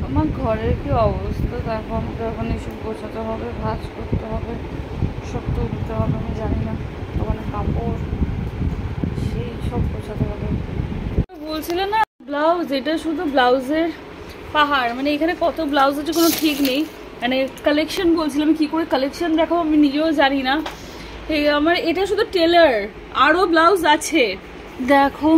আমার ঘরের কি অবস্থা দেখো, আমাকে এখন এসব গোছাতে হবে, ভাজ করতে হবে, সব তুলতে হবে, আমি জানি না ওখানে কাপড় সেই সব গোছাতে হবে। বলছিল না ব্লাউজ, এটা শুধু ব্লাউজের পাহাড়, মানে এখানে কত ব্লাউজ আছে কোনো ঠিক নেই। মানে কালেকশন বলছিলাম, কী করে কালেকশন দেখো আমি নিজেও জানি না। আমার এটা শুধু টেলার, আরও ব্লাউজ আছে দেখো,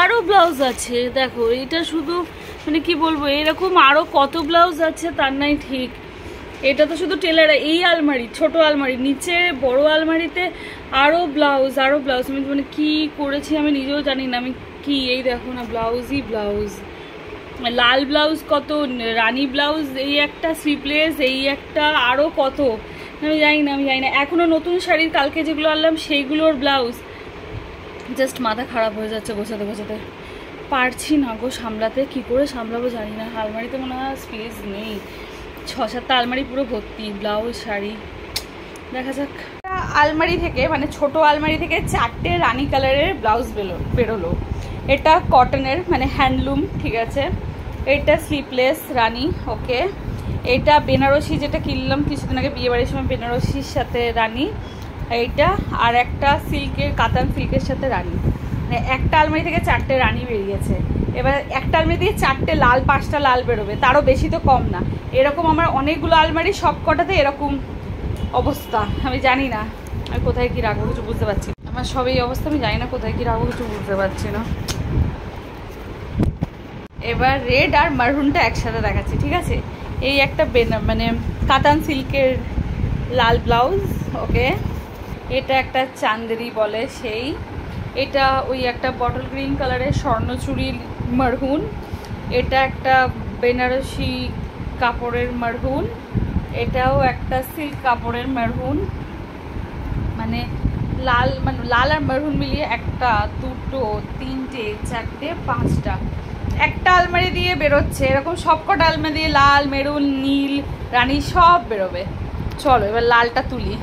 আরও ব্লাউজ আছে দেখো। এটা শুধু মানে কি বলবো, এরকম আরও কত ব্লাউজ আছে তার নাই ঠিক। এটা তো শুধু টেলার, এই আলমারি ছোট আলমারি, নিচে বড় আলমারিতে আরও ব্লাউজ আরও ব্লাউজ। আমি মানে কী করেছি আমি নিজেও জানি না। আমি কি এই দেখো না, ব্লাউজই ব্লাউজ, লাল ব্লাউজ কত, রানী ব্লাউজ এই একটা, স্লিভলেস এই একটা, আরও কত আমি জানি না, আমি জানি না। এখনও নতুন শাড়ির কালকে যেগুলো আনলাম সেইগুলোর ব্লাউজ। জাস্ট মাথা খারাপ হয়ে যাচ্ছে গোছাতে গোছাতে, পারছি না গো সামলাতে। কি করে সামলাবো জানি না। আলমারিতে মনে হয় স্পেস নেই, 6-7টা আলমারি পুরো ভর্তি ব্লাউজ শাড়ি। দেখা যাক। আলমারি থেকে মানে ছোট আলমারি থেকে 4টে রানী কালারের ব্লাউজ বেরোলো। এটা কটনের মানে হ্যান্ডলুম, ঠিক আছে। এটা স্লিভলেস রানী, ওকে। এটা বেনারসি, যেটা কিনলাম কিছুদিন আগে বিয়েবাড়ির সময়, বেনারসির সাথে রানী। এইটা আর একটা সিল্কের, কাতান সিল্কের সাথে রানী। মানে একটা আলমারি থেকে 4টে রানী বেরিয়েছে। এবার একটা আলমারি দিয়ে 4টে লাল, 5টা লাল বেরোবে, তারও বেশি তো কম না। এরকম আমার অনেকগুলো আলমারি, সব কটাতে এরকম অবস্থা। আমি জানি না আমি কোথায় কি রাখবো, কিছু বুঝতে পারছি না। আমার সব এই অবস্থা, আমি জানি না কোথায় কি রাখবো, কিছু বুঝতে পারছি না। এবার রেড আর মারুনটা একসাথে দেখাচ্ছি, ঠিক আছে। এই একটা মানে কাতান সিল্কের লাল ব্লাউজ, ওকে। এটা একটা চান্দেরি বলে সেই, এটা ওই একটা বটল গ্রিন কালারের স্বর্ণচুরি মারহুন। এটা একটা বেনারসি কাপড়ের মারহুন। এটাও একটা সিল্ক কাপড়ের মারহুন। মানে লাল, মানে লাল আর মারহুন মিলিয়ে 1টা 2টো 3টে 4টে 5টা একটা আলমারি দিয়ে বেরোচ্ছে। এরকম সবকটা আলমারি দিয়ে লাল, মেরুন, নীল, রানী সব বেরোবে। চলো এবার লালটা তুলি।